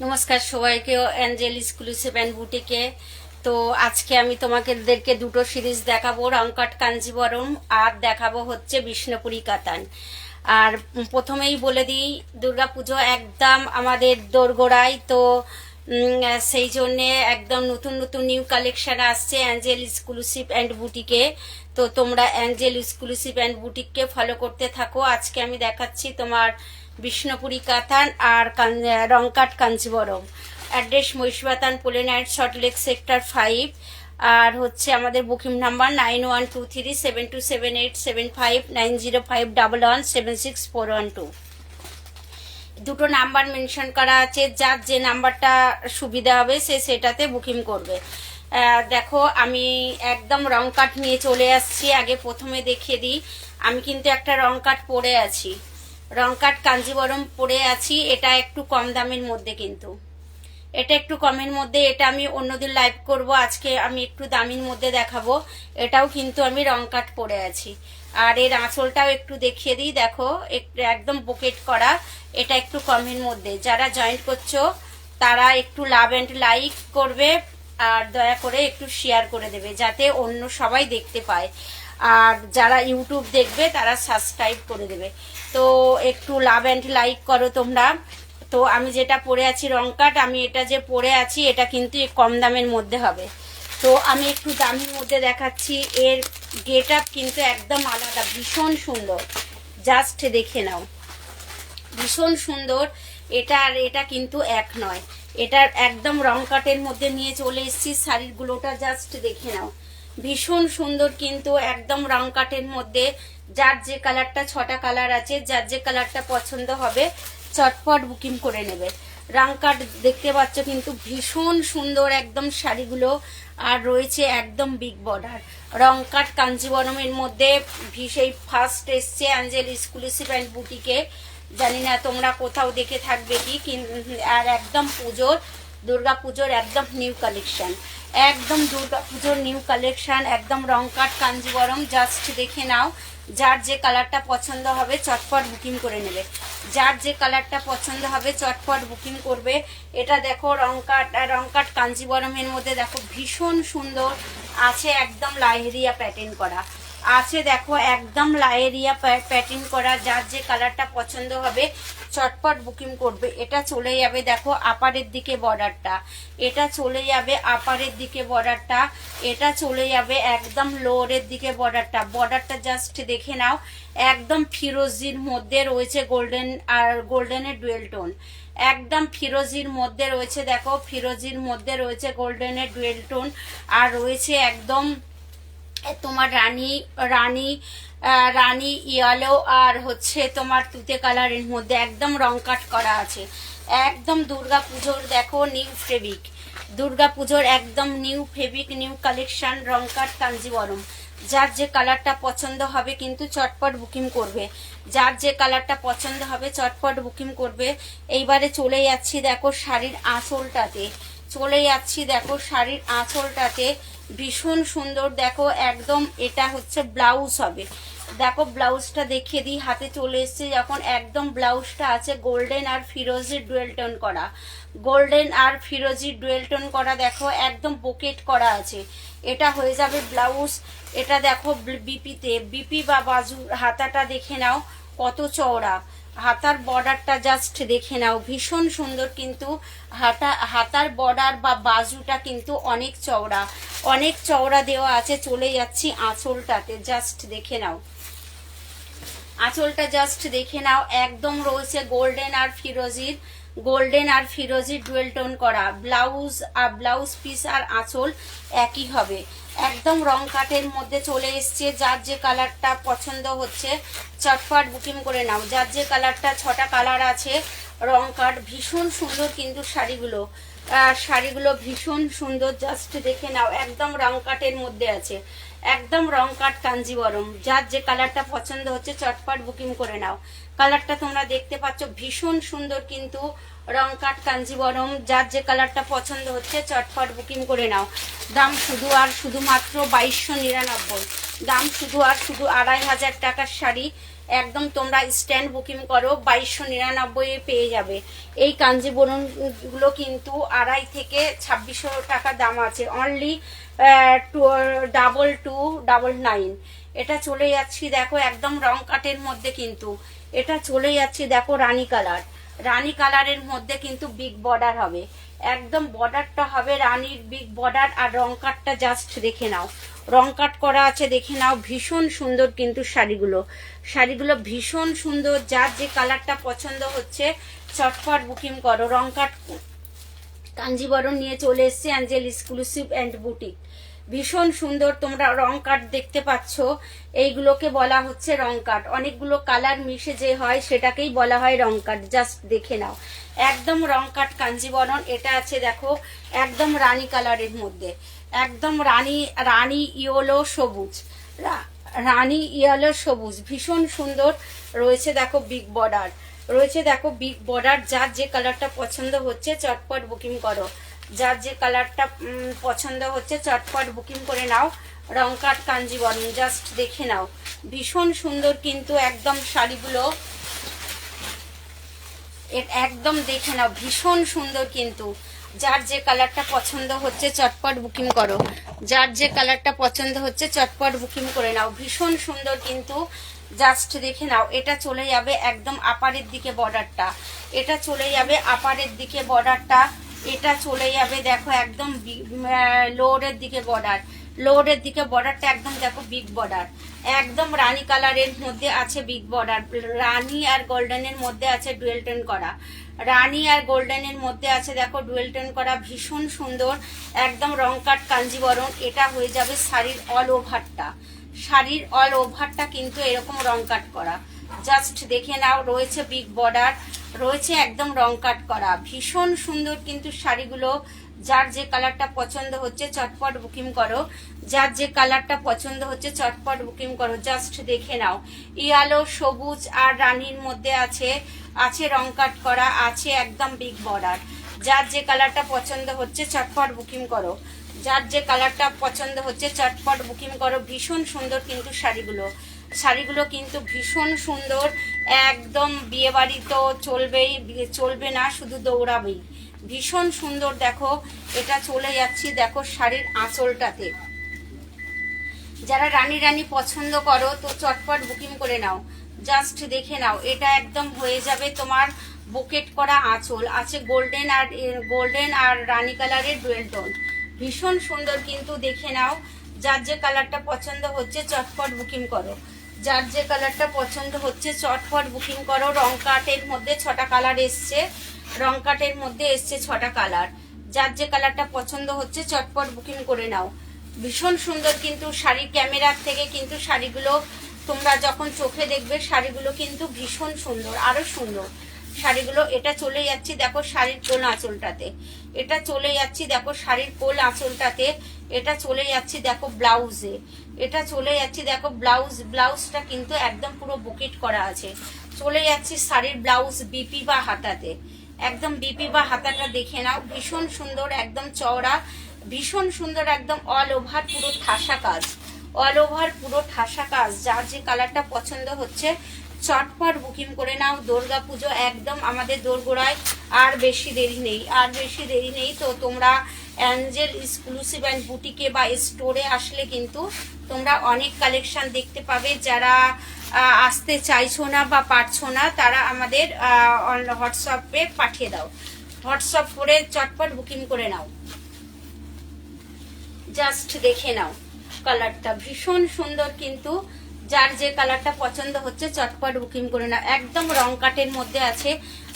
নমস্কার সবাইকে, Angel exclusive and বুটিকে। তো আজকে আমি তোমাদেরকে দুটো সিরিজ দেখাবো, রংকাট কাঞ্জিবরম আর দেখাবো হচ্ছে বিষ্ণুপুরি কাতান। আর প্রথমেই বলে দিই, দুর্গাপুজো একদম আমাদের দোরগোড়ায়, তো সেই জন্যে একদম নতুন নতুন নিউ কালেকশন আসছে অ্যাঞ্জেল এক্সক্লুসিভ অ্যান্ড বুটিকে। তো তোমরা অ্যাঞ্জেল এক্সক্লুসিভ অ্যান্ড বুটিককে ফলো করতে থাকো। আজকে আমি দেখাচ্ছি তোমার বিষ্ণুপুরি কাতান আর রংকাট কাঞ্জিবরম। Address Mahishbathan Polenite Salt Lake sector 5। আর হচ্ছে আমাদের বুকিং নাম্বার 9123727875 9051176412। দুটো নাম্বার মেনশন করা আছে, যার যে নাম্বারটা সুবিধা হবে সে সেটাতে বুকিং করবে। দেখো, আমি একদম রং কাট নিয়ে চলে আসছি। আগে প্রথমে দেখিয়ে দিই, আমি কিন্তু একটা রং কাট পরে আছি, রং কাট কাঞ্জিবরম পরে আছি। এটা একটু কম দামের মধ্যে, কিন্তু এটা একটু কমের মধ্যে। এটা আমি অন্যদিন লাইভ করব, আজকে আমি একটু দামির মধ্যে দেখাবো। এটাও কিন্তু আমি রং কাট পরে আছি। আর এর আঁচলটাও একটু দেখিয়ে দিই, দেখো একদম বুকেট করা। এটা একটু কমের মধ্যে। যারা জয়েন্ট করছো তারা একটু লাভ অ্যান্ড লাইক করবে, আর দয়া করে একটু শেয়ার করে দেবে যাতে অন্য সবাই দেখতে পায়। আর যারা ইউটিউব দেখবে তারা সাবস্ক্রাইব করে দেবে। তো একটু লাভ অ্যান্ড লাইক করো তোমরা। তো আমি যেটা পরে আছি রং কাট, আমি এটা যে পরে আছি এটা কিন্তু কম দামের মধ্যে হবে। তো আমি একটু দামের মধ্যে দেখাচ্ছি। এর গেট আপ কিন্তু একদম আলাদা, ভীষণ সুন্দর, জাস্ট দেখে নাও, ভীষণ সুন্দর। এটা আর এটা কিন্তু এক নয়, এটার একদম রং কাটের মধ্যে নিয়ে চলে এসেছি। শাড়িগুলোটা জাস্ট দেখে নাও, ভীষণ সুন্দর কিন্তু একদম রং কাটের মধ্যে। যার যে কালারটা, 6টা কালার আছে, যার যে কালারটা পছন্দ হবে চটপট বুকিং করে নেবে। রং কাট দেখতে পাচ্ছ কিন্তু ভীষণ সুন্দর একদম শাড়িগুলো। আর রয়েছে একদম বিগ বর্ডার। রং কাট কাঞ্জিবরমের মধ্যে সেই ফার্স্ট এসছে অ্যাঞ্জেল এক্সক্লুসিভ অ্যান্ড বুটিকে। জানি না তোমরা কোথাও দেখে থাকবে কি। আর একদম দুর্গা পুজোর একদম নিউ কালেকশন, একদম দুর্গা পুজোর নিউ কালেকশন, একদম রং কাট কাঞ্জিবরম। জাস্ট দেখে নাও, যার যে কালারটা পছন্দ হবে চটপট বুকিং করে নেবে। যার যে কালারটা পছন্দ হবে চটপট বুকিং করবে। এটা দেখো রং কাট কাঞ্জিবরমের মধ্যে দেখো ভীষণ সুন্দর আছে, একদম লাহেরিয়া প্যাটার্ন করা আছে। দেখো একদম লাহেরিয়া প্যাটার্ন করা। যার যে কালারটা পছন্দ হবে চটপট বুকিং করবে। এটা চলে যাবে দেখো আপারের দিকে বর্ডারটা, এটা চলে যাবে আপারের দিকে বর্ডারটা, এটা চলে যাবে একদম লোয়ারের দিকে বর্ডারটা। বর্ডারটা জাস্ট দেখে নাও, একদম ফিরোজির মধ্যে রয়েছে গোল্ডেন আর গোল্ডেনের ডুয়েল টোন। একদম ফিরোজির মধ্যে রয়েছে, দেখো ফিরোজির মধ্যে রয়েছে গোল্ডেনের ডুয়েল টোন। আর রয়েছে একদম তোমার রানী রানী রানী ইয়েলো আর হচ্ছে তোমার তুতে কালারের মধ্যে একদম রং কাট করা আছে। একদম দুর্গা পুজোর দেখো নিউ ফেব্রিক, দুর্গা পুজোর একদম নিউ ফেব্রিক, নিউ কালেকশন রং কাট কাঞ্জিবরম। যার যে কালারটা পছন্দ হবে কিন্তু চটপট বুকিং করবে। যার যে কালারটা পছন্দ হবে চটপট বুকিং করবে। এইবারে চলে যাচ্ছি দেখো শাড়ির আঁচলটাতে, চলে যাচ্ছি দেখো শাড়ির আঁচলটাতে ভীষণ সুন্দর। দেখো একদম এটা হচ্ছে ব্লাউজ হবে। দেখো ব্লাউজটা দেখিয়ে দিই, হাতে চলে এসছে যখন। একদম ব্লাউজটা আছে গোল্ডেন আর ফিরোজির ডুয়েল টোন করা, গোল্ডেন আর ফিরোজির ডুয়েল টোন করা। দেখো একদম পকেট করা আছে। এটা হয়ে যাবে ব্লাউজ। এটা দেখো বিপি বা বাজু হাতাটা দেখে নাও কত চওড়া। হাতার বর্ডারটা জাস্ট দেখে নাও, ভীষণ সুন্দর কিন্তু হাতার বর্ডার বা বাজুটা কিন্তু অনেক চওড়া, অনেক চওড়া দেওয়া আছে। চলে যাচ্ছি আঁচলটাতে, জাস্ট দেখে নাও, আঁচলটা জাস্ট দেখে নাও। একদম রয়েছে গোল্ডেন আর ফিরোজির ডুয়েল টোন করা। ব্লাউজ পিস আর আঁচল একই হবে। একদম রং কাটের মধ্যে চলে এসছে। যার যে কালারটা পছন্দ হচ্ছে চটপট বুকিং করে নাও। যার যে কালারটা, 6টা কালার আছে রং কাট। ভীষণ সুন্দর কিন্তু শাড়িগুলো ভীষণ সুন্দর, জাস্ট দেখে নাও। একদম রং কাটের মধ্যে আছে, একদম রং কাট কাঞ্জিবরম। যার যে কালারটা পছন্দ হচ্ছে চটপট বুকিং করে নাও। কালারটা তোমরা দেখতে পাচ্ছ, ভীষণ সুন্দর কিন্তু রং কাট কাঞ্জিবরম। যার যে কালারটা পছন্দ হচ্ছে চটপট বুকিং করে নাও। দাম শুধু আর শুধুমাত্র 2299। দাম শুধু আর শুধু 2500 টাকার শাড়ি। একদম তোমরা স্ট্যান্ড বুকিং করো 2299 পেয়ে যাবে। এই কাঞ্জিবরমগুলো কিন্তু 2.5 থেকে 2600 টাকা দাম আছে। অনলি 2299। এটা চলে যাচ্ছি দেখো একদম রং কাটের মধ্যে, কিন্তু এটা চলে যাচ্ছি দেখো রানী কালার। রানী কালারের মধ্যে কিন্তু বিগ বর্ডার হবে, একদম বর্ডারটা হবে রানীর বিগ বর্ডার। আর রং কাটটা জাস্ট দেখে নাও, রং কাট করা আছে দেখে নাও। ভীষণ সুন্দর কিন্তু শাড়িগুলো ভীষণ সুন্দর। যার যে কালারটা পছন্দ হচ্ছে চটপট বুকিং করো। রং কাট কাঞ্জিবরম নিয়ে চলে এসছে অ্যাঞ্জেল এক্সক্লুসিভ অ্যান্ড বুটিক। ভীষণ সুন্দর, তোমরা রং কাট দেখতে পাচ্ছ, এইগুলোকে বলা হচ্ছে রং কাট। অনেকগুলো কালার মিশে যে হয় সেটাকেই বলা হয় রং কাট। জাস্ট দেখে নাও একদম রং কাট কাঞ্জিবরম। এটা আছে দেখো একদম রানী কালারের মধ্যে, একদম রানী ইয়েলো সবুজ, রানী ইয়েলো সবুজ ভীষণ সুন্দর রয়েছে। দেখো বিগ বর্ডার রয়েছে, দেখো বিগ বর্ডার। যার যে কালারটা পছন্দ হচ্ছে চটপট বুকিং করো। যার যে কালারটা পছন্দ হচ্ছে চটপট বুকিং করে নাও। রং কাট কাঞ্জিবরম জাস্ট দেখে নাও, ভীষণ সুন্দর কিন্তু একদম শাড়িগুলো, একদম দেখে নাও ভীষণ সুন্দর কিন্তু। যার যে কালারটা পছন্দ হচ্ছে চটপট বুকিং করো। যার যে কালারটা পছন্দ হচ্ছে চটপট বুকিং করে নাও। ভীষণ সুন্দর কিন্তু, জাস্ট দেখে নাও। এটা চলে যাবে একদম আপারের দিকে বর্ডারটা, এটা চলে যাবে আপারের দিকে বর্ডারটা, এটা চলে যাবে দেখো একদম লোয়ারের দিকে বর্ডার। লোয়ারের দিকে বর্ডারটা একদম দেখো বিগ বর্ডার, একদম রানী কালারের মধ্যে আছে বিগ বর্ডার। রানী আর গোল্ডেনের মধ্যে আছে ডুয়েল টোন করা, রানী আর গোল্ডেনের মধ্যে আছে দেখো ডুয়েল টোন করা। ভীষণ সুন্দর একদম রং কাট কাঞ্জিবরম। এটা হয়ে যাবে শাড়ির অল ওভারটা, শাড়ির অল ওভারটা কিন্তু এরকম রং কাট করা। জাস্ট দেখে নাও, রয়েছে বিগ বর্ডার, রয়েছে একদম রং কাট করা। ভীষণ সুন্দর কিন্তু শাড়িগুলো। যার যে কালারটা পছন্দ হচ্ছে চটপট বুকিং করো। যার যে কালারটা পছন্দ হচ্ছে চটপট বুকিং করো। জাস্ট দেখে নাও, ইয়েলো সবুজ আর রানীর মধ্যে আছে রং কাট করা, আছে একদম বিগ বর্ডার। যার যে কালারটা পছন্দ হচ্ছে চটপট বুকিং করো। যার যে কালারটা পছন্দ হচ্ছে চটপট বুকিং করো। ভীষণ সুন্দর কিন্তু শাড়িগুলো কিন্তু ভীষণ সুন্দর। একদম বিয়ে বাড়ি তো চলবে না, শুধু দৌড়াবেই। ভীষণ সুন্দর দেখো। এটা চলে যাচ্ছি দেখো শাড়ির আঁচলটাতে। যারা রানী রানী পছন্দ করো তো চটপট বুকিং করে নাও। জাস্ট দেখে নাও, এটা একদম হয়ে যাবে তোমার বুকেট করা আঁচল, আছে গোল্ডেন আর রানী কালারের ডুয়েল টোন। ভীষণ সুন্দর কিন্তু, দেখে নাও। যার যে কালারটা পছন্দ হচ্ছে চটপট বুকিং করো। যার যে কালারটা পছন্দ হচ্ছে চটপট বুকিং করো। রং কাটের মধ্যে 6টা কালার এসছে, রং কাটের মধ্যে এসছে 6টা কালার। যার যে কালারটা পছন্দ হচ্ছে চটপট বুকিং করে নাও। ভীষণ সুন্দর কিন্তু শাড়ির ক্যামেরার থেকে কিন্তু শাড়িগুলো তোমরা যখন চোখে দেখবে শাড়িগুলো কিন্তু ভীষণ সুন্দর, আরো সুন্দর শাড়িগুলো। এটা চলে যাচ্ছি দেখো শাড়ির কোল আঁচলটাতে, এটা চলে যাচ্ছি দেখো শাড়ির কোল আঁচলটাতে, এটা চলে যাচ্ছি দেখো ব্লাউজে, এটা চলে যাচ্ছি দেখো ব্লাউজটা কিন্তু একদম পুরো বুকেট করা আছে। চলে যাচ্ছি শাড়ির ব্লাউজ বিপি বা হাতাতে, একদম বিপি বা হাতাটা দেখে নাও। ভীষণ সুন্দর একদম চওড়া, ভীষণ সুন্দর একদম অল ওভার পুরো ঠাসা কাজ, অল ওভার পুরো ঠাসা কাজ। যার যে কালারটা পছন্দ হচ্ছে চটপট বুকিং করে নাও। দুর্গা পুজো একদম আমাদের দোরগোড়ায়, আর বেশি দেরি নেই। তো তোমরা অ্যাঞ্জেল এক্সক্লুসিভ অ্যান্ড বুটিকে বা স্টোরে আসলে কিন্তু তোমরা অনেক কালেকশন দেখতে পাবে। যারা আসতে চাইছো না বা পারছো না তারা আমাদের হোয়াটসঅ্যাপে পাঠিয়ে দাও, হোয়াটসঅ্যাপ করে চটপট বুকিং করে নাও। জাস্ট দেখে নাও কালারটা ভীষণ সুন্দর কিন্তু। যার যে কালারটা পছন্দ হচ্ছে চটপট বুকিং করে নাও। একদম রং কাটের মধ্যে আছে।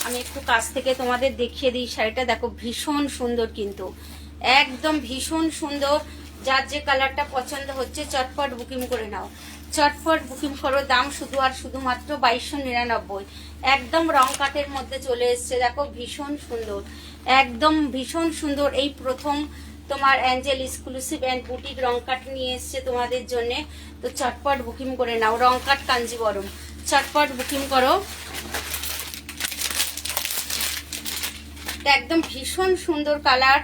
আমি একটু কাছ থেকে তোমাদের দেখিয়ে দিই শাড়িটা, দেখো ভীষণ সুন্দর কিন্তু, একদম ভীষণ সুন্দর। যার যে কালারটা পছন্দ হচ্ছে চটপট বুকিং করে নাও, চটপট বুকিং করো। দাম শুধু আর শুধুমাত্র 2299। একদম রং কাটের মধ্যে চলে এসছে, দেখো ভীষণ সুন্দর, একদম ভীষণ সুন্দর। এই প্রথম তোমার অ্যাঞ্জেল এক্সক্লুসিভ অ্যান্ড বুটিক রং কাট নিয়ে এসছে তোমাদের জন্য। তো চটপট বুকিং করে নাও। রং কাট কাঞ্জিবরম, চটপট বুকিং করো। একদম ভীষণ সুন্দর কালার,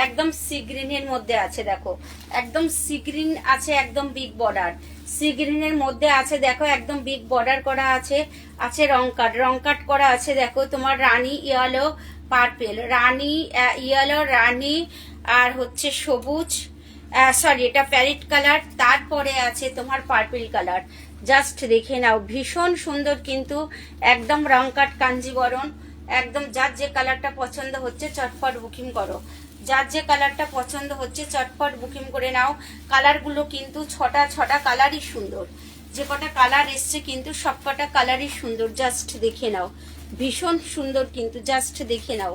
একদম সি গ্রিনের মধ্যে আছে, দেখো একদম সি গ্রিন আছে, একদম বিগ বর্ডার। সি গ্রিনের মধ্যে আছে দেখো একদম বিগ বর্ডার করা আছে, আছে রং কাট করা আছে দেখো তোমার রানী ইয়েলো পার্পেল, রানী ইয়েলো রানী আর হচ্ছে সবুজ, সরি এটা প্যারেট কালার, তারপরে আছে তোমার পার্পল কালার। জাস্ট দেখে নাও ভীষণ সুন্দর কিন্তু একদম রং কাট কাঞ্জিবরণ। একদম যার যে কালারটা পছন্দ হচ্ছে চটপট বুকিং করো, যার যে কালারটা পছন্দ হচ্ছে চটপট বুকিং করে নাও। কালারগুলো কিন্তু ছটা কালারই সুন্দর, যে কটা কালার এসছে কিন্তু সব কটা কালারই সুন্দর। জাস্ট দেখে নাও ভীষণ সুন্দর কিন্তু, জাস্ট দেখে নাও।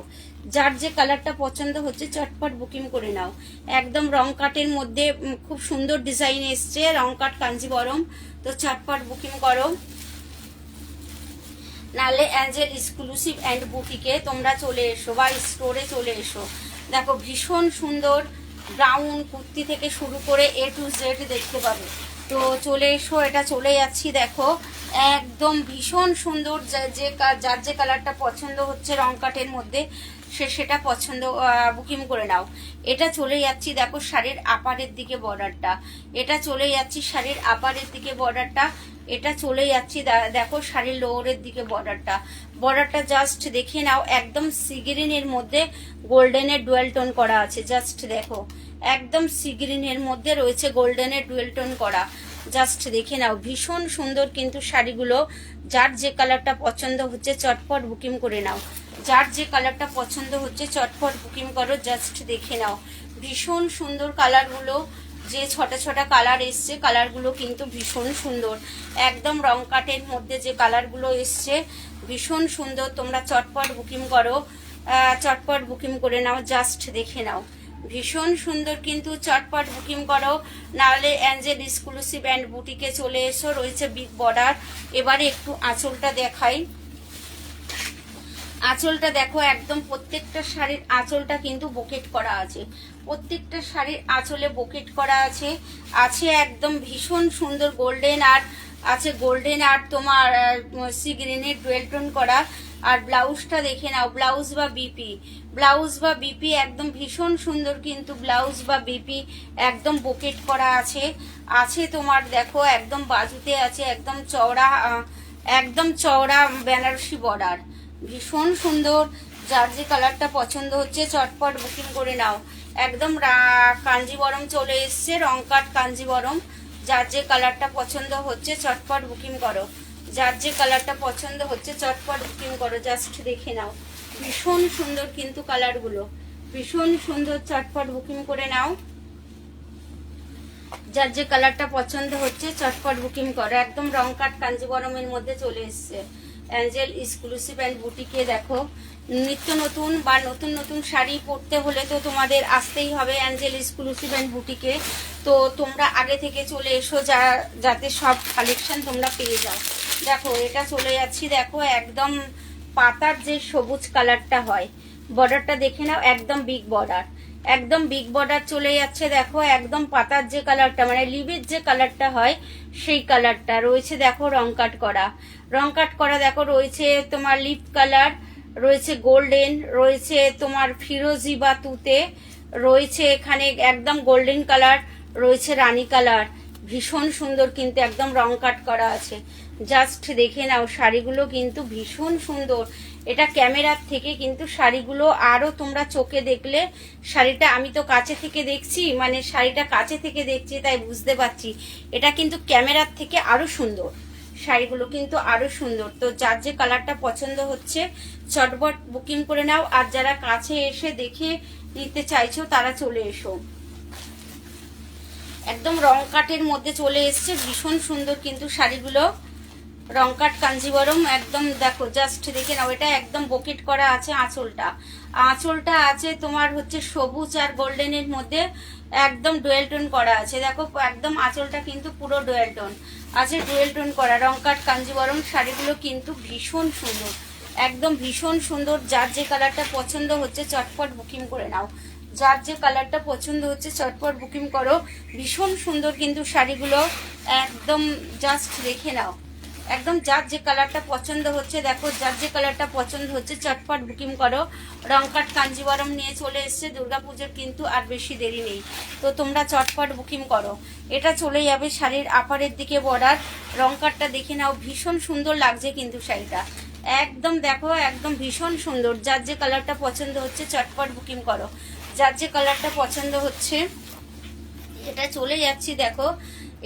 যার যে কালারটা পছন্দ হচ্ছে চটপট বুকিং করে নাও। একদম রং কাটের মধ্যে খুব সুন্দর ডিজাইন এসছে, রং কাট কাঞ্জিবরম। তো চটপট বুকিং করো, নাহলে অ্যাঞ্জেল এক্সক্লুসিভ অ্যান্ড বুটিকে তোমরা চলে এসো বা স্টোরে চলে এসো। দেখো ভীষণ সুন্দর ব্রাউন কুর্তি থেকে শুরু করে A to Z দেখতে পাবে। তো চলে এসো, এটা চলে যাচ্ছি দেখো একদম ভীষণ সুন্দর। যার যে কালারটা পছন্দ হচ্ছে রং কাটের মধ্যে সেটা পছন্দ বুকিং করে নাও। এটা চলে যাচ্ছি দেখো শাড়ির আপারের দিকে বর্ডারটা, এটা চলে যাচ্ছি শাড়ির আপারের দিকে বর্ডারটা, এটা চলে যাচ্ছি দেখো শাড়ির লোয়ারের দিকে বর্ডারটা জাস্ট দেখে নাও। একদম সি গ্রিনের মধ্যে গোল্ডেনের ডুয়েল টোন করা আছে, জাস্ট দেখো একদম সি গ্রিনের মধ্যে রয়েছে গোল্ডেনের ডুয়েল টোন করা। জাস্ট দেখে নাও ভীষণ সুন্দর কিন্তু শাড়িগুলো। যার যে কালারটা পছন্দ হচ্ছে চটপট বুকিং করে নাও, যার যে কালারটা পছন্দ হচ্ছে চটপট বুকিং করো। জাস্ট দেখে নাও ভীষণ সুন্দর কালারগুলো, যে ছটা কালার এসছে কালারগুলো কিন্তু ভীষণ সুন্দর। একদম রং কাটের মধ্যে যে কালারগুলো এসছে ভীষণ সুন্দর। তোমরা চটপট বুকিং করো, চটপট বুকিং করে নাও। জাস্ট দেখে নাও ভীষণ সুন্দর কিন্তু, চটপট বুকিং করো। নাহলে অ্যাঞ্জেল এক্সক্লুসিভ অ্যান্ড বুটিকে চলে এসো, রয়েছে বিগ বর্ডার। এবারে একটু আঁচলটা দেখাই। আঁচলটা দেখো একদম প্রত্যেকটা শাড়ির আঁচলটা কিন্তু বোকেট করা আছে, প্রত্যেকটা শাড়ির আঁচলে বোকেট করা আছে। আছে একদম ভীষণ সুন্দর গোল্ডেন আর আছে গোল্ডেন আর তোমার সি গ্রিনের ডুয়েল টোন করা। আর ব্লাউজটা দেখে নাও, ব্লাউজ বা বিপি একদম ভীষণ সুন্দর কিন্তু, ব্লাউজ বা বিপি একদম বোকেট করা আছে। আছে তোমার দেখো একদম বাজুতে আছে একদম চওড়া বেনারসি বর্ডার, ভীষণ সুন্দর। যার যে কালারটা পছন্দ হচ্ছে চটপট বুকিং করে নাও। একদম কাঞ্জিবরম চলে এসছে, রং কাট কাঞ্জিবরম। যার যে কালারটা পছন্দ হচ্ছে চটপট বুকিং করো, যার যে কালারটা পছন্দ হচ্ছে চটপট বুকিং করো। জাস্ট দেখে নাও ভীষণ সুন্দর কিন্তু কালারগুলো, ভীষণ সুন্দর। চটপট বুকিং করে নাও, যার যে কালারটা পছন্দ হচ্ছে চটপট বুকিং করো। একদম রং কাট কাঞ্জিবরমের মধ্যে চলে এসছে অ্যাঞ্জেল এক্সক্লুসিভ অ্যান্ড বুটিকে। দেখো নিত্য নতুন বা নতুন নতুন শাড়ি পরতে হলে তো তোমাদের আসতেই হবে অ্যাঞ্জেল এক্সক্লুসিভ অ্যান্ড বুটিকে। তো তোমরা আগে থেকে চলে এসো যাতে সব কালেকশন তোমরা পেয়ে যাও। দেখো এটা চলে যাচ্ছি দেখো একদম পাতার যে সবুজ কালারটা হয়, বর্ডারটা দেখে নাও একদম বিগ বর্ডার, একদম বিগ বর্ডার চলে যাচ্ছে দেখো একদম পাতার যে কালারটা মানে লিভের যে কালারটা হয় সেই কালারটা রয়েছে। দেখো রং কাট করা দেখো রয়েছে তোমার লিপ কালার, রয়েছে গোল্ডেন, রয়েছে তোমার ফিরোজি বা তুতে, রয়েছে এখানে একদম গোল্ডেন কালার, রয়েছে রানী কালার। ভীষণ সুন্দর কিন্তু একদম রং কাট করা আছে। জাস্ট দেখে নাও শাড়িগুলো কিন্তু ভীষণ সুন্দর। এটা ক্যামেরার থেকে কিন্তু শাড়িগুলো আরো তোমরা চোখে দেখলে, শাড়িটা আমি তো কাছে থেকে দেখছি মানে শাড়িটা কাছে থেকে দেখছি তাই বুঝতে পারছি এটা কিন্তু ক্যামেরার থেকে আরো সুন্দর, শাড়িগুলো কিন্তু আরো সুন্দর। তো যার যে কালারটা পছন্দ হচ্ছে চটপট বুকিং করে নাও। আর যারা কাছে এসে দেখে নিতে চাইছো তারা চলে এসো। একদম রং কাটের মধ্যে চলে এসছে, ভীষণ সুন্দর কিন্তু শাড়িগুলো। রং কাট কাঞ্জিবরম একদম দেখো জাস্ট দেখে নাও। এটা একদম বোকেট করা আছে আঁচলটা আছে তোমার হচ্ছে সবুজ আর গোল্ডেনের মধ্যে একদম ডুয়েল টোন করা আছে। দেখো একদম আঁচলটা কিন্তু পুরো ডুয়েল টোন আছে, ডুয়েল টোন করা রং কাট কাঞ্জিবরম। শাড়িগুলো কিন্তু ভীষণ সুন্দর, একদম ভীষণ সুন্দর। যার যে কালারটা পছন্দ হচ্ছে চটপট বুকিং করে নাও, যার যে কালারটা পছন্দ হচ্ছে চটপট বুকিং করো। ভীষণ সুন্দর কিন্তু শাড়িগুলো একদম জাস্ট দেখে নাও, একদম যার যে কালারটা পছন্দ হচ্ছে, দেখো যার যে কালারটা পছন্দ হচ্ছে চটপট বুকিং করো। রং কাট কাঞ্জিবরম নিয়ে চলে এসছে দুর্গাপুজোর, কিন্তু আর বেশি দেরি নেই, তো তোমরা চটপট বুকিং করো। এটা চলে যাবে শাড়ির আপারের দিকে বর্ডার। রং কাটটা দেখে নাও, ভীষণ সুন্দর লাগছে কিন্তু শাড়িটা, একদম দেখো একদম ভীষণ সুন্দর। যার যে কালারটা পছন্দ হচ্ছে চটপট বুকিং করো, যার যে কালারটা পছন্দ হচ্ছে। এটা চলে যাচ্ছি, দেখো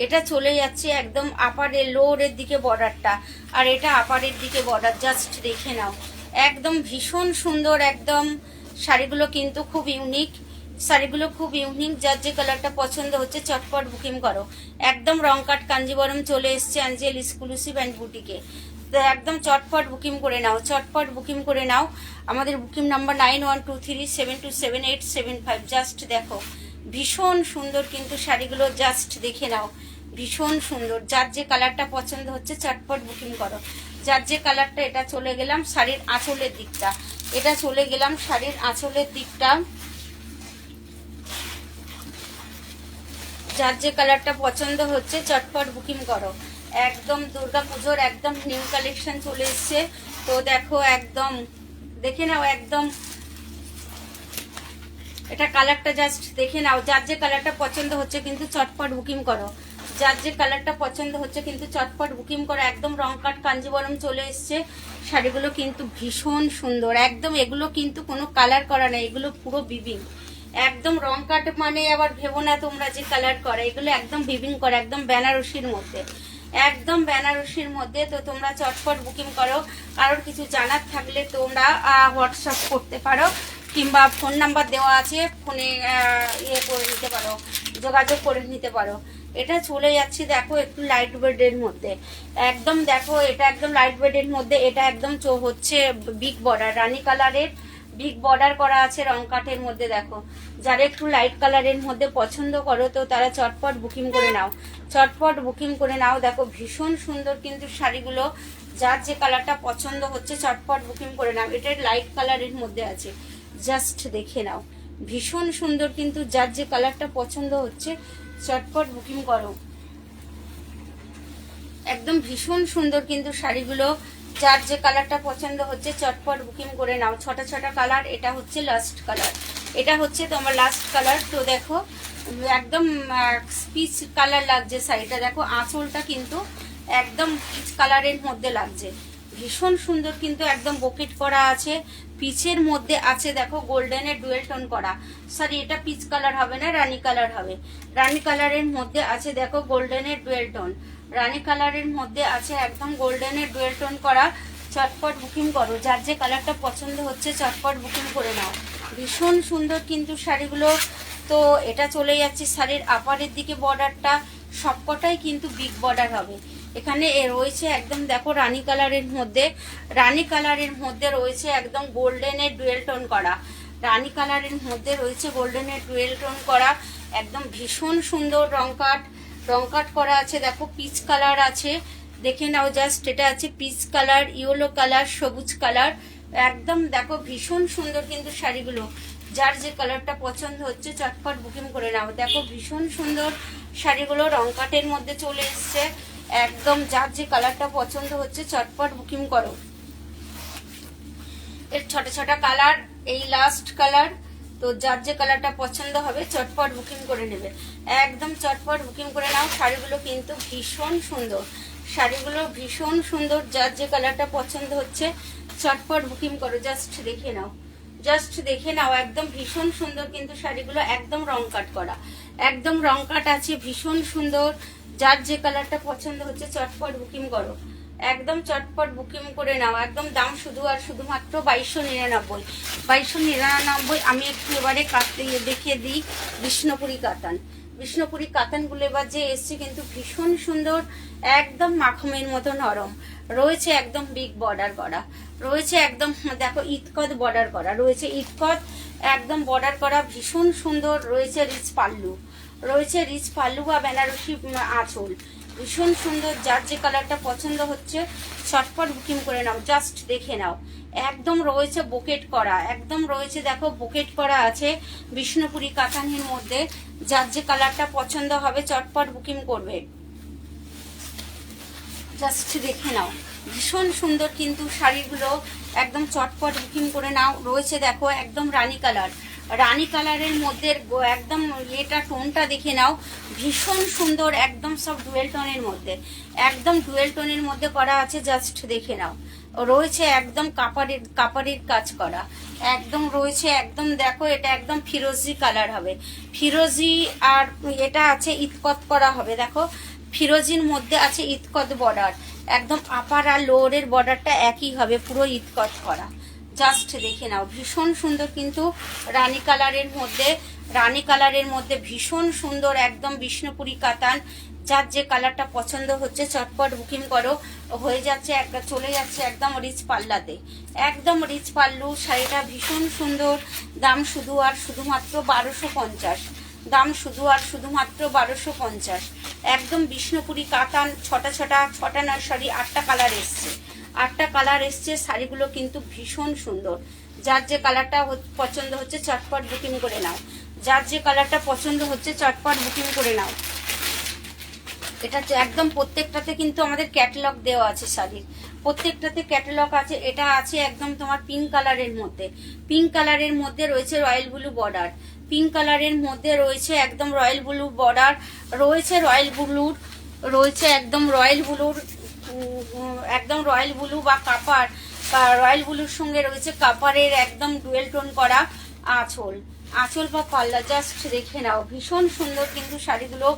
এটা চলে যাচ্ছে একদম আপারের লোরের দিকে বর্ডারটা, আর এটা আপারের দিকে বর্ডার, জাস্ট দেখে নাও একদম ভীষণ সুন্দর। একদম শাড়িগুলো কিন্তু খুব ইউনিক, শাড়িগুলো খুব ইউনিক। যার যে কালারটা পছন্দ হচ্ছে চটপট বুকিং করো। একদম রং কাট কাঞ্জিবরম চলে এসছে অ্যাঞ্জেল এক্সক্লুসিভ অ্যান্ড বুটিকে, তো একদম চটপট বুকিং করে নাও, চটপট বুকিং করে নাও। আমাদের বুকিং নাম্বার 9123727875। জাস্ট দেখো ভীষণ সুন্দর কিন্তু শাড়িগুলো, জাস্ট দেখে নাও ভীষণ সুন্দর। যার যে কালারটা পছন্দ হচ্ছে চটপট বুকিং করো। যার যে কালারটা, এটা চলে গেলাম শাড়ির আঁচলের দিকটা, এটা চলে গেলাম শাড়ির আঁচলের দিকটা। যার যে কালারটা পছন্দ হচ্ছে চটপট বুকিং করো। একদম দুর্গাপুজোর একদম নিউ কালেকশন চলে এসছে, তো দেখো একদম দেখে নাও একদম এটা কালারটা জাস্ট দেখে নাও। যার যে কালারটা পছন্দ হচ্ছে কিন্তু চটপট বুকিং করো, যার যে কালারটা পছন্দ হচ্ছে কিন্তু চটপট বুকিং করো। একদম রং কাট কাঞ্জিবরম চলে এসছে, শাড়িগুলো কিন্তু ভীষণ সুন্দর। একদম এগুলো কিন্তু কোনো কালার করা নেই, এগুলো পুরো বিবিং। একদম রং কাট মানে আবার ভেবো না তোমরা যে কালার করা, এগুলো একদম বিবিং করা, একদম বেনারসির মধ্যে, একদম বেনারসির মধ্যে। তো তোমরা চটপট বুকিং করো। কারোর কিছু জানার থাকলে তোমরা হোয়াটসঅ্যাপ করতে পারো, কিংবা ফোন নাম্বার দেওয়া আছে, ফোনে ইয়ে করে নিতে পারো, যোগাযোগ করে নিতে পারো। এটা চলে যাচ্ছি দেখো একটু লাইট ওয়েটের মধ্যে, একদম দেখো এটা একদম লাইট ওয়েটের মধ্যে। এটা একদম হচ্ছে বিগ বর্ডার, রানী কালারের বিগ বর্ডার করা আছে রং কাঠের মধ্যে। দেখো যারা একটু লাইট কালারের মধ্যে পছন্দ করো তো তারা চটপট বুকিং করে নাও, চটপট বুকিং করে নাও। দেখো ভীষণ সুন্দর কিন্তু শাড়িগুলো, যার যে কালারটা পছন্দ হচ্ছে চটপট বুকিং করে নাও। এটা লাইট কালারের মধ্যে আছে, জাস্ট দেখে নাও ভীষণ সুন্দর কিন্তু। যার যে কালারটা পছন্দ হচ্ছে চটপট বুকিং করো। একদম ভীষণ সুন্দর কিন্তু শাড়িগুলো, যার যে কালারটা পছন্দ হচ্ছে চটপট বুকিং করে নাও। ছোট ছোট কালার, এটা হচ্ছে লাস্ট কালার, এটা হচ্ছে তোমার লাস্ট কালার। তো দেখো একদম পিচ কালার লাগছে শাড়িটা, দেখো আঁচলটা কিন্তু একদম পিচ কালারের মধ্যে লাগছে, ভীষণ সুন্দর কিন্তু। একদম বকেট করা আছে, পিচের মধ্যে আছে দেখো গোল্ডেনের ডুয়েল টোন করা। সরি এটা পিচ কালার হবে না, রানী কালার হবে। রানী কালারের মধ্যে আছে দেখো গোল্ডেনের ডুয়েল টোন, রানী কালারের মধ্যে আছে একদম গোল্ডেনের ডুয়েল টোন করা। চটপট বুকিং করো, যার যে কালারটা পছন্দ হচ্ছে চটপট বুকিং করে নাও। ভীষণ সুন্দর কিন্তু শাড়িগুলো। তো এটা চলে যাচ্ছে শাড়ির আপারের দিকে বর্ডারটা, সবকটাই কিন্তু বিগ বর্ডার হবে। এখানে রয়েছে একদম দেখো রানী কালারের মধ্যে, রানী কালারের মধ্যে রয়েছে একদম গোল্ডেনের ডুয়েল টোন করা, রানী কালারের মধ্যে রয়েছে গোল্ডেনের ডুয়েল টোন করা। একদম ভীষণ সুন্দর রং কাট করা আছে। দেখো পিচ কালার আছে, দেখে নাও জাস্ট, এটা আছে পিচ কালার, ইয়েলো কালার, সবুজ কালার। একদম দেখো ভীষণ সুন্দর কিন্তু শাড়িগুলো, যার যে কালারটা পছন্দ হচ্ছে চটপট বুকিং করে নাও। দেখো ভীষণ সুন্দর শাড়িগুলো রং কাটের মধ্যে চলে এসছে, একদম যার যে কালারটা পছন্দ হচ্ছে চটপট বুকিং করো। এর ছোট ছোট কালার, এই লাস্ট কালার। তো যার যে কালারটা পছন্দ হবে চটপট বুকিং করে নেবে, একদম চটপট বুকিং করে নাও। শাড়িগুলো কিন্তু ভীষণ সুন্দর, শাড়িগুলো ভীষণ সুন্দর। যার যে কালারটা পছন্দ হচ্ছে চটপট বুকিং করো, জাস্ট দেখে নাও, জাস্ট দেখে নাও। একদম ভীষণ সুন্দর কিন্তু শাড়িগুলো, একদম রং কাট করা, একদম রং কাট আছে, ভীষণ সুন্দর। যার যে কালারটা পছন্দ হচ্ছে চটপট বুকিং করো, একদম চটপট বুকিং করে নাও। একদম দাম শুধু আর শুধুমাত্র 2299, 2299। আমি একটু এবারে কাটতে দেখিয়ে দিই বিষ্ণুপুরি কাতান, বিষ্ণুপুরি কাতানগুলো এবার যে এসছে কিন্তু ভীষণ সুন্দর, একদম মাখমের মতো নরম রয়েছে, একদম বিগ বর্ডার করা রয়েছে, একদম দেখো ইতকত বর্ডার করা রয়েছে, ইতকত একদম বর্ডার করা, ভীষণ সুন্দর রয়েছে। রিচ পাল্লু রয়েছে, রিচ পাল্লু বা বেনারসি আঁচল, ভীষণ সুন্দর। যার যে কালারটা পছন্দ হচ্ছে চটপট বুকিং করে নাও, জাস্ট দেখে নাও। একদম রয়েছে বোকেট করা, একদম রয়েছে দেখো বোকেট করা আছে বিষ্ণুপুরি কাতানের মধ্যে। যার যে কালারটা পছন্দ হবে চটপট বুকিং করবে। জাস্ট দেখে নাও, ভীষণ সুন্দর কিন্তু শাড়িগুলো, একদম চটপট বুকিং করে নাও। রয়েছে দেখো একদম রানী কালার, রানী কালারের মধ্যে একদম এটা টোনটা দেখে নাও, ভীষণ সুন্দর, একদম সব ডুয়েল টোনের মধ্যে, একদম ডুয়েল টোনের মধ্যে করা আছে। জাস্ট দেখে নাও, রয়েছে একদম কাপারের কাজ করা, একদম রয়েছে একদম দেখো, এটা একদম ফিরোজি কালার হবে, ফিরোজি। আর এটা আছে ইতকত করা হবে, দেখো ফিরোজির মধ্যে আছে ইতকত বর্ডার, একদম আপার আর লোয়ারের বর্ডারটা একই হবে, পুরো ইতকত করা। জাস্ট দেখে নাও, ভীষণ সুন্দর কিন্তু রানী কালারের মধ্যে, রানী কালারের মধ্যে ভীষণ সুন্দর, একদম বিষ্ণুপুরি কাতান। যার যে কালারটা পছন্দ হচ্ছে চটপট বুকিং করো, হয়ে যাচ্ছে একটা, চলে যাচ্ছে একদম রিচ পাল্লাতে, একদম রিচ পাল্লু। শাড়িটা ভীষণ সুন্দর, দাম শুধু আর শুধুমাত্র 1250, দাম শুধু আর শুধুমাত্র 1250। একদম বিষ্ণুপুরি কাতান, ছটা নয় সরি 8টা কালার এসছে, 8টা কালার এসছে। শাড়িগুলো কিন্তু ভীষণ সুন্দর, যার যে কালারটা পছন্দ হচ্ছে চটপট বুকিং করে নাও, যার যে কালারটা পছন্দ হচ্ছে চটপট বুকিং করে নাও। এটা একদম প্রত্যেকটাতে কিন্তু আমাদের ক্যাটালগ দেওয়া আছে, শাড়ির প্রত্যেকটাতে ক্যাটালগ আছে। এটা আছে একদম তোমার পিঙ্ক কালারের মধ্যে, পিঙ্ক কালারের মধ্যে রয়েছে রয়্যাল ব্লু বর্ডার, পিঙ্ক কালারের মধ্যে রয়েছে একদম রয়্যাল ব্লু বর্ডার, রয়েছে রয়্যাল ব্লুর, রয়েছে একদম রয়্যাল ব্লুর, একদম রয়্যাল ব্লু বা কাপার, রয়্যাল ব্লুর সঙ্গে রয়েছে কাপারের একদম ডুয়েল টোন করা আঁচল, আঁচল বা পাল্লা। জাস্ট দেখে নাও, ভীষণ সুন্দর কিন্তু শাড়িগুলো,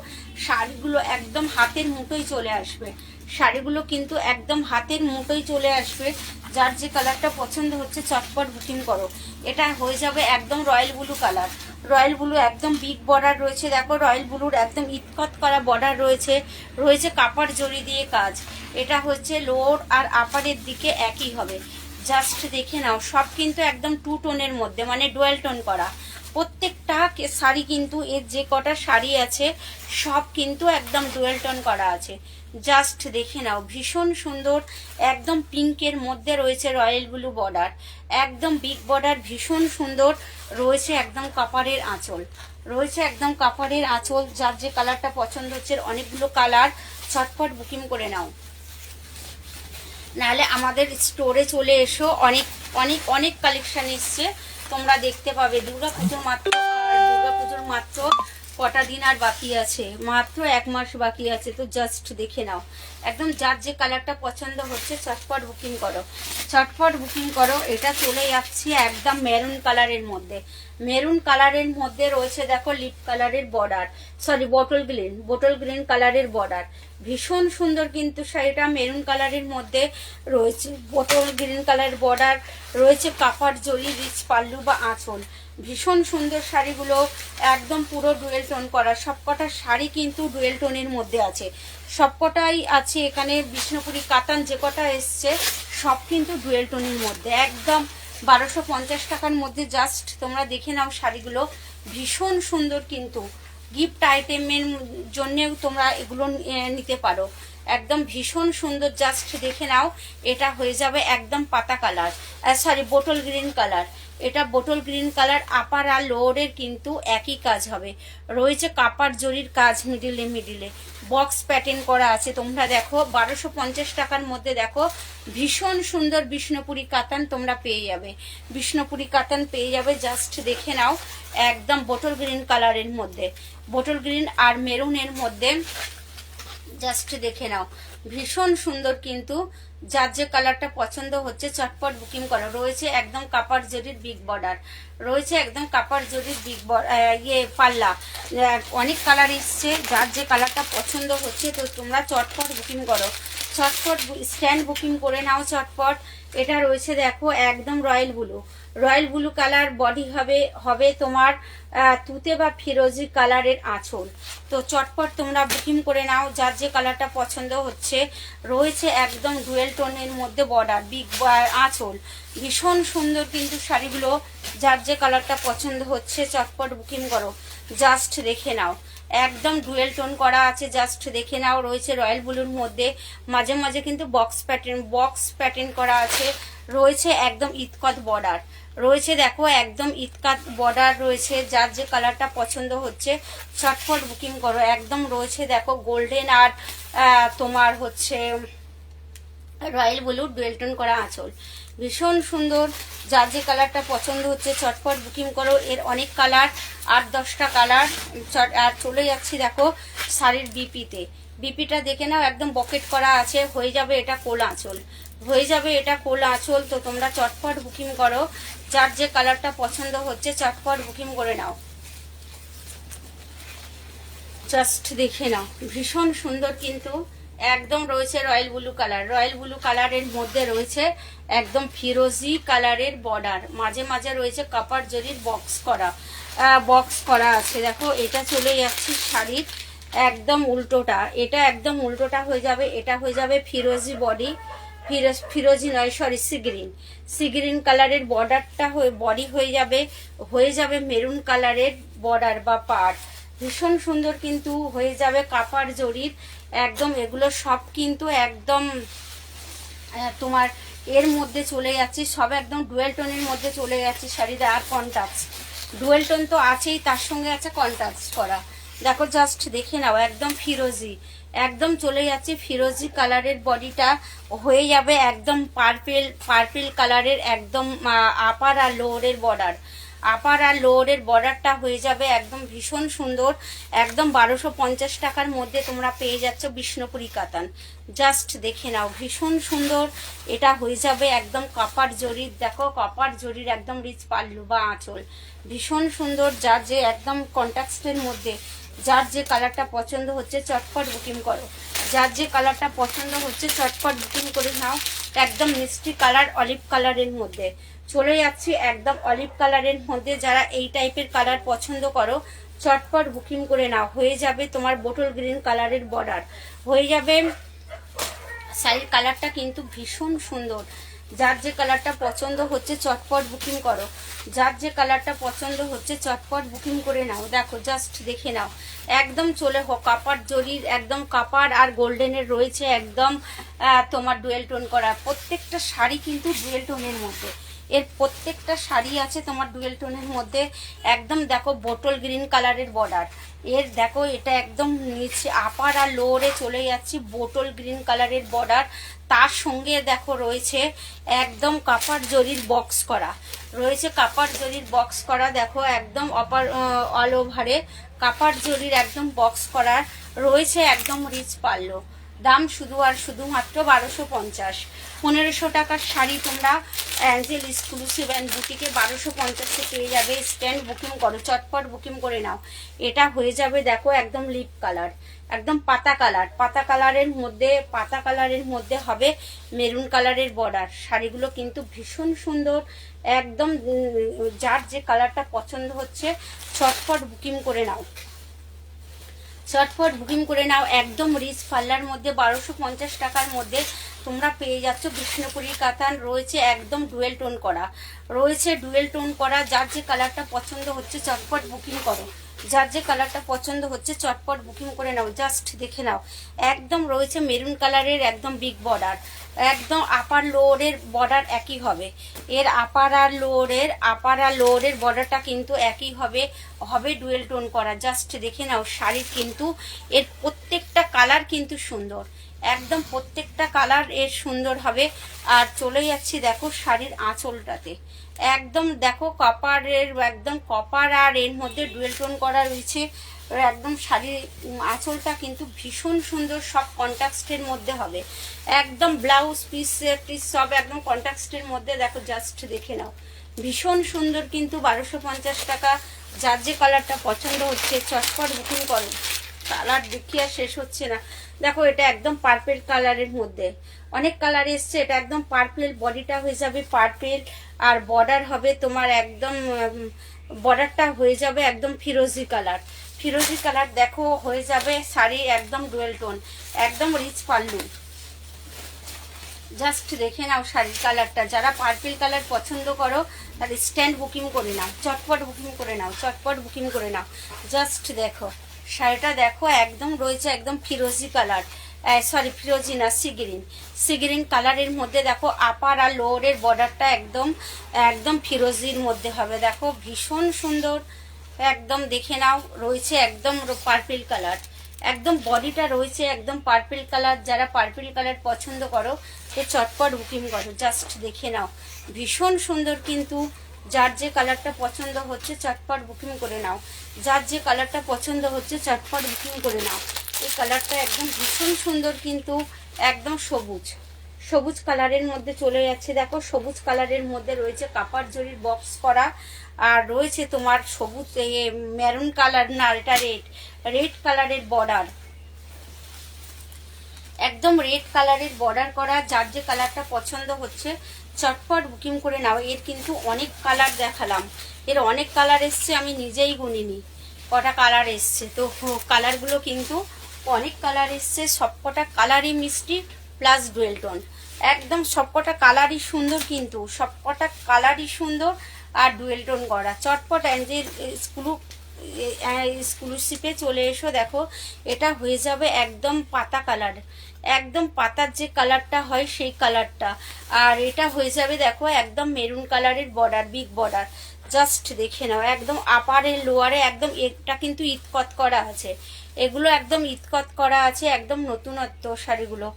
শাড়িগুলো একদম হাতের মুঠোয় চলে আসবে, শাড়িগুলো কিন্তু একদম হাতের মুঠোয় চলে আসবে। যার যে কালারটা পছন্দ হচ্ছে চটপট বুকিং করো। এটা হয়ে যাবে একদম royal blue colour, royal blue একদম বিগ বর্ডার রয়েছে, দেখো রয়্যাল ব্লুর একদম ইতকত করা বর্ডার রয়েছে, রয়েছে কাপড় জড়ি দিয়ে কাজ। এটা হচ্ছে লোয়ার আর আপারের দিকে একই হবে। জাস্ট দেখে নাও, সব কিন্তু একদম টু টোনের মধ্যে, মানে ডুয়েল টোন করা। প্রত্যেকটা শাড়ি কিন্তু, এর যে কটা শাড়ি আছে সব কিন্তু একদম ডুয়েল টোন করা আছে। জাস্ট দেখে নাও, ভীষণ সুন্দর, একদম পিঙ্কের মধ্যে রয়েছে রয়্যাল ব্লু বর্ডার, একদম বিগ বর্ডার, ভীষণ সুন্দর। রয়েছে একদম কাপারের আঁচল, রয়েছে একদম কাপারের আঁচল। যার যে কালারটা পছন্দ হচ্ছে, অনেকগুলো কালার, ছটফট বুকিং করে নাও, নাহলে আমাদের স্টোরে চলে এসো, অনেক অনেক অনেক কালেকশন এসছে, তোমরা দেখতে পাবে। দুর্গাপুজোর মাত্র কটা দিন আর বাকি আছে, মাত্র 1 মাস বাকি আছে। তো জাস্ট দেখে নাও, একদম যার যে কালারটা পছন্দ হচ্ছে চটপট বুকিং করো, চটপট বুকিং করো। এটা চলে যাচ্ছে একদম মেরুন কালারের মধ্যে, মেরুন কালারের মধ্যে রয়েছে দেখো লিপ কালারের বর্ডার, সরি বোটল গ্রিন কালারের বর্ডার। ভীষণ সুন্দর কিন্তু শাড়িটা, মেরুন কালারের মধ্যে রয়েছে বোটল গ্রিন কালার বর্ডার, রয়েছে কাপড় জড়ি, রিচ পাল্লু বা আঁচল। ভীষণ সুন্দর শাড়িগুলো, একদম পুরো ডুয়েল টোন করা। সবকটা শাড়ি কিন্তু ডুয়েল টোনের মধ্যে আছে, সবকটাই আছে এখানে। বিষ্ণুপুরি কাতান যে কটা এসছে সব কিন্তু ডুয়েল টোনের মধ্যে, একদম 1250 টাকার মধ্যে। জাস্ট তোমরা দেখে নাও শাড়িগুলো, ভীষণ সুন্দর কিন্তু। গিফট আইটেমের জন্যেও তোমরা এগুলো নিতে পারো, একদম ভীষণ সুন্দর। জাস্ট দেখে নাও, এটা হয়ে যাবে একদম পাতা colour, sorry bottle green colour. এটা বোটল গ্রিন কালার, আপার আর লোয়ারের কিন্তু একই কাজ হবে। রয়েছে কাপার জরির কাজ, মিডিলে বক্স প্যাটার্ন করা আছে। তোমরা দেখো 1250 টাকার মধ্যে দেখো, ভীষণ সুন্দর বিষ্ণুপুরি কাতান তোমরা পেয়ে যাবে, বিষ্ণুপুরি কাতান পেয়ে যাবে। জাস্ট দেখে নাও, একদম বোটল গ্রিন কালারের মধ্যে, বোটল গ্রিন আর মেরুনের মধ্যে। জাস্ট দেখে নাও, ভীষণ সুন্দর কিন্তু। যার যে কালারটা পছন্দ হচ্ছে চটপট বুকিং করো। রয়েছে একদম কাপড় জরির বিগ বর্ডার, রয়েছে একদম কাপড় জরির বিগ পাল্লা। অনেক কালার এসছে, যার যে কালারটা পছন্দ হচ্ছে তো তোমরা চটপট বুকিং করো, চটপট স্ট্যান্ড বুকিং করে নাও চটপট। এটা রয়েছে দেখো একদম রয়্যাল ব্লু কালার, বডি হবে তোমার তুতে বা ফিরোজি কালারের আঁচল। তো চটপট তোমরা বুকিং করে নাও, যার যে কালারটা পছন্দ হচ্ছে। রয়েছে একদম ডুয়েল টোনের মধ্যে বর্ডার, বিগ আঁচল। ভীষণ সুন্দর কিন্তু শাড়িগুলো, যার যে কালারটা পছন্দ হচ্ছে চটপট বুকিং করো। জাস্ট দেখে নাও, একদম ডুয়েল টোন করা আছে। জাস্ট দেখে নাও, রয়েছে রয়্যাল ব্লুর মধ্যে, মাঝে মাঝে কিন্তু বক্স প্যাটার্ন করা আছে। রয়েছে একদম ইতকত বর্ডার, রয়েছে দেখো একদম ইতকাত বর্ডার রয়েছে। যার যে কালারটা পছন্দ হচ্ছে চটপট বুকিং করো। একদম রয়েছে দেখো গোল্ডেন আর তোমার হচ্ছে রয়্যাল ব্লু ডুয়েল টোন করা আঁচল, ভীষণ সুন্দর। যার যে কালারটা পছন্দ হচ্ছে চটপট বুকিং করো। এর অনেক কালার, 8-10টা কালার। আর চলে যাচ্ছি দেখো শাড়ির বিপিতে। বিপিটা দেখে নাও, একদম বকেট করা আছে, হয়ে যাবে এটা কোল আঁচল, হয়ে যাবে এটা কোল আঁচল। তো তোমরা চটপট বুকিং করো, যার যে কালারটা পছন্দ হচ্ছে চটপট বুকিং করে নাও। জাস্ট দেখে নাও, ভীষণ সুন্দর কিন্তু একদম রয়েছে royal blue colour. Royal blue কালারের মধ্যে রয়েছে একদম ফিরোজি কালারের বর্ডার, মাঝে মাঝে রয়েছে কাপার জরির বক্স করা আছে। দেখো এটা চলে যাচ্ছে শাড়ির একদম উল্টোটা, এটা একদম উল্টোটা হয়ে যাবে, এটা হয়ে যাবে ফিরোজি বডি, ফিরোজি নয় সরি সি গ্রিন কালারের বর্ডারটা বডি হয়ে যাবে মেরুন কালারের বর্ডার বা পাড়। ভীষণ সুন্দর কিন্তু হয়ে যাবে কাপার জরির একদম। এগুলো সব কিন্তু একদম তোমার এর মধ্যে চলে যাচ্ছে, সব একদম ডুয়েল টোনের মধ্যে চলে যাচ্ছে শাড়িতে। আর কন্ট্রাস্ট ডুয়েল টোন তো আছেই, তার সঙ্গে আছে কন্ট্রাস্ট করা। দেখো জাস্ট দেখে নাও, একদম ফিরোজি, একদম চলে যাচ্ছে ফিরোজি কালারের বডিটা, হয়ে যাবে একদম পার্পেল কালারের একদম আপার আর লোয়ারের বর্ডার, আপার আর লোয়ারের বর্ডারটা হয়ে যাবে একদম ভীষণ সুন্দর। একদম 1250 টাকার মধ্যে তোমরা পেয়ে যাচ্ছ বিষ্ণুপুরি কাতান। জাস্ট দেখে নাও, ভীষণ সুন্দর। এটা হয়ে যাবে একদম কপার জরির, দেখো কপার জরির একদম রিচ পাল্লু বা আঁচল, ভীষণ সুন্দর। যার যে একদম কন্ট্রাস্টের মধ্যে, যার যে কালারটা পছন্দ হচ্ছে চটপট বুকিং করো, যার যে কালারটা পছন্দ হচ্ছে চটপট বুকিং করে নাও। একদম মিষ্টি কালার অলিভ কালারের মধ্যে চলে যাচ্ছি, একদম অলিভ কালারের মধ্যে। যারা এই টাইপের কালার পছন্দ করো চটপট বুকিং করে নাও। হয়ে যাবে তোমার বোটল গ্রিন কালারের বর্ডার, হয়ে যাবে শাড়ির কালারটা কিন্তু ভীষণ সুন্দর। যার যে কালারটা পছন্দ হচ্ছে চটপট বুকিং করো, যার যে কালারটা পছন্দ হচ্ছে চটপট বুকিং করে নাও। দেখো জাস্ট দেখে নাও, একদম চলে কাপার জরির একদম কাপার আর গোল্ডেনের রয়েছে একদম তোমার ডুয়েল টোন করা। প্রত্যেকটা শাড়ি কিন্তু ডুয়েল টোনের মধ্যে, এর প্রত্যেকটা শাড়ি আছে তোমার ডুয়েল টোনের মধ্যে। একদম দেখো বোটল গ্রিন কালারের বর্ডার, এর দেখো এটা একদম নিচে আপার আর লোয়ারে চলে যাচ্ছি বোটল গ্রিন কালারের বর্ডার। তার সঙ্গে দেখো রয়েছে একদম কাপার জরির বক্স করা, রয়েছে কাপার জরির বক্স করা। দেখো একদম অল ওভারে কাপার জরির একদম বক্স করা রয়েছে, একদম রিচ পাল্লো। দাম শুধু আর শুধুমাত্র 1250। 1500 টাকার শাড়ি তোমরা অ্যাঞ্জেল এক্সক্লুসিভ অ্যান্ড বুটিকে 1250-এ পেয়ে যাবে। স্ট্যান্ড বুকিং করো, চটপট বুকিং করে নাও। এটা হয়ে যাবে দেখো একদম লিপ কালার, একদম পাতা কালারের মধ্যে হবে মেরুন কালারের বর্ডার। শাড়িগুলো কিন্তু ভীষণ সুন্দর একদম। যার যে কালারটা পছন্দ হচ্ছে চটপট বুকিং করে নাও, চটপট বুকিং করে নাও। একদম রিচ পাল্লার মধ্যে 1250 টাকার মধ্যে তোমরা পেয়ে যাচ্ছ বিষ্ণুপুরি কাতান। রয়েছে একদম ডুয়েল টোন করা, রয়েছে ডুয়েল টোন করা। যার যে কালারটা পছন্দ হচ্ছে চটপট বুকিং করো, যার যে কালারটা পছন্দ হচ্ছে চটপট বুকিং করে নাও। জাস্ট দেখে নাও, একদম রয়েছে মেরুন কালারের একদম বিগ বর্ডার, একদম আপার লোয়ারের বর্ডার একই হবে। এর আপার আর লোয়ারের বর্ডারটা কিন্তু একই হবে, হবে ডুয়েল টোন করা। জাস্ট দেখে নাও শাড়ির কিন্তু এর প্রত্যেকটা কালার কিন্তু সুন্দর, একদম প্রত্যেকটা কালার এর সুন্দর হবে। আর চলে যাচ্ছি দেখো শাড়ির আঁচলটাতে, একদম দেখো কপারের একদম কপার আর এর মধ্যে ডুয়েল টোন করা রয়েছে। একদম শাড়ির আঁচলটা কিন্তু ভীষণ সুন্দর, সব কন্ট্রাস্টের মধ্যে হবে। একদম ব্লাউজ পিস সব একদম কন্ট্রাস্টের মধ্যে। দেখো জাস্ট দেখে নাও, ভীষণ সুন্দর কিন্তু 1250 টাকা। যার যে কালারটা পছন্দ হচ্ছে চটপট বুকিং করো। কালার দেখিয়ে শেষ হচ্ছে না। দেখো এটা একদম পার্পেল কালারের মধ্যে, অনেক কালার এসছে। এটা একদম পার্পেল, বডিটা হয়ে যাবে পার্পেল আর বর্ডার হবে তোমার একদম বর্ডারটা হয়ে যাবে একদম ফিরোজি কালার। ফিরোজি কালার দেখো হয়ে যাবে শাড়ি একদম ডুয়েল টোন, একদম রিচ পাল্লু। জাস্ট দেখে নাও শাড়ির কালারটা। যারা পার্পেল কালার পছন্দ করো তার স্ট্যান্ড বুকিং করে নাও, চটপট বুকিং করে নাও, চটপট বুকিং করে নাও। জাস্ট দেখো শাড়িটা দেখো একদম রয়েছে একদম ফিরোজি কালার, সরি ফিরোজি না সি গ্রিন কালারের মধ্যে। দেখো আপার আর লোয়ারের বর্ডারটা একদম ফিরোজির মধ্যে হবে। দেখো ভীষণ সুন্দর, একদম দেখে নাও। রয়েছে একদম পার্পেল কালার, একদম বডিটা রয়েছে একদম পার্পল কালার। যারা পার্পল কালার পছন্দ করো সে চটপট বুকিং করো, জাস্ট দেখে নাও ভীষণ সুন্দর কিন্তু। যার যে কালারটা পছন্দ হচ্ছে চটপট বুকিং করে নাও, যার যে কালারটা পছন্দ হচ্ছে চটপট বুকিং করে নাও। এই কালারটা একদম ভীষণ সুন্দর কিন্তু, একদম সবুজ সবুজ কালারের মধ্যে চলে যাচ্ছে। দেখো সবুজ কালারের মধ্যে রয়েছে কাপার জরির বক্স করা, আর রয়েছে তোমার সবুজ মেরুন কালার না, এটা রেড কালারের বর্ডার, একদম রেড কালারের বর্ডার করা। যার যে কালারটা পছন্দ হচ্ছে চটপট বুকিং করে নাও। এর কিন্তু অনেক কালার দেখালাম, এর অনেক কালার এসছে, আমি নিজেই গুনিনি কটা কালার এসছে। তো কালারগুলো কিন্তু অনেক কালার এসছে, সবকটা কালারই মিষ্টি প্লাস ডুয়েল টোন, একদম সবকটা কালারই সুন্দর কিন্তু, সবকটা কালারই সুন্দর আর ডুয়েল টোন করা। চটপট অ্যাঞ্জেল স্কুলশিপে চলে এসো। দেখো এটা হয়ে যাবে একদম পাতা কালার, একদম পাতার যে কালারটা হয় সেই কালারটা। আর এটা হয়ে যাবে দেখো একদম মেরুন কালারের বর্ডার, বিগ বর্ডার। জাস্ট দেখে নাও একদম আপারে লোয়ারে একদম এটা কিন্তু ইতকত করা আছে, এগুলো একদম ইতকত করা আছে, একদম নতুনত্ব শাড়িগুলো।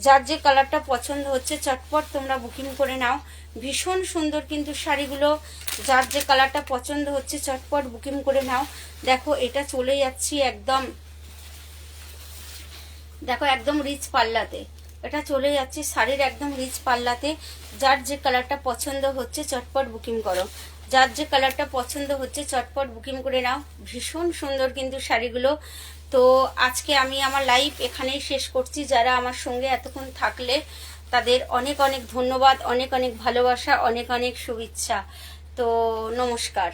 যার যে কালারটা পছন্দ হচ্ছে চটপট তোমরা বুকিং করে নাও, ভীষণ সুন্দর কিন্তু শাড়িগুলো। যার যে কালারটা পছন্দ হচ্ছে চটপট বুকিং করে নাও। দেখো এটা চলে যাচ্ছি একদম, দেখো একদম রিচ পাল্লাতে, এটা চলে যাচ্ছে শাড়ির একদম রিচ পাল্লাতে। যার যে কালারটা পছন্দ হচ্ছে চটপট বুকিং করো, যার যে কালারটা পছন্দ হচ্ছে চটপট বুকিং করে নাও। ভীষণ সুন্দর কিন্তু শাড়িগুলো। তো আজকে আমি আমার লাইভ এখানেই শেষ করছি। যারা আমার সঙ্গে এতক্ষণ থাকলে তাদের অনেক অনেক ধন্যবাদ, অনেক অনেক ভালোবাসা, অনেক অনেক শুভেচ্ছা। তো নমস্কার।